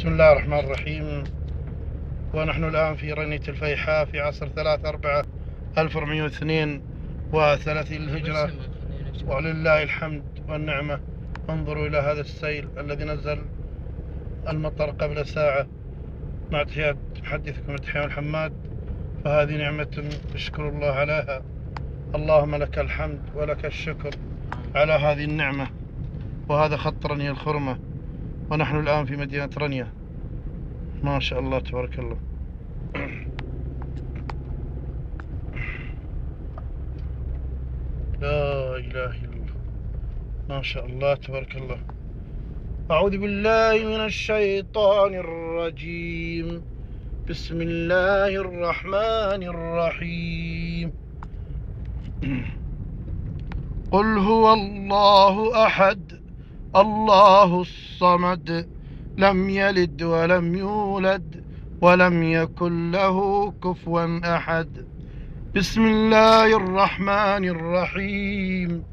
بسم الله الرحمن الرحيم. ونحن الآن في رنية الفيجاء في عصر 3/4/1432 للهجرة، ولله الحمد والنعمة. انظروا إلى هذا السيل الذي نزل المطر قبل ساعة، مع تحيات محدثكم دحيم الحماد. فهذه نعمة اشكر الله عليها. اللهم لك الحمد ولك الشكر على هذه النعمة. وهذا خط رنية الخرمة، ونحن الآن في مدينة رنية. ما شاء الله تبارك الله. لا إله إلا الله، ما شاء الله تبارك الله. أعوذ بالله من الشيطان الرجيم. بسم الله الرحمن الرحيم. قل هو الله أحد الله الصمد لم يلد ولم يولد ولم يكن له كفوا أحد. بسم الله الرحمن الرحيم.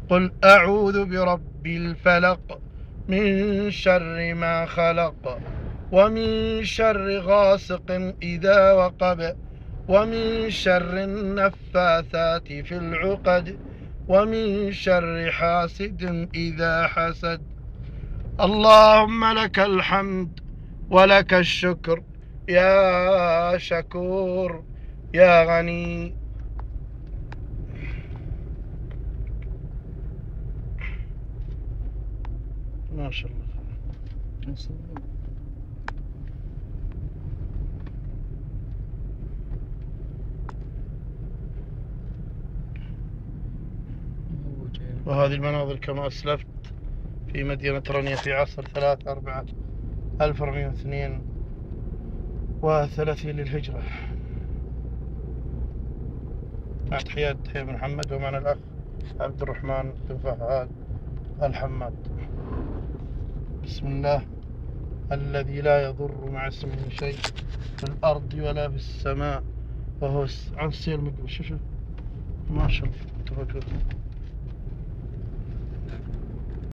قل أعوذ برب الفلق من شر ما خلق، ومن شر غاسق إذا وقب، ومن شر النفاثات في العقد، ومن شر حاسد إذا حسد. اللهم لك الحمد ولك الشكر يا شكور يا غني. ما شاء الله. وهذه المناظر كما أسلفت في مدينة رنية في عصر 3/4/1432 للهجرة، مع تحيات دحيم بن محمد، ومعنا الأخ عبد الرحمن بن فهد الحماد. بسم الله الذي لا يضر مع اسمه شيء في الأرض ولا في السماء، وهو عن السيل مقبل. شوف ما شاء الله تبارك الله.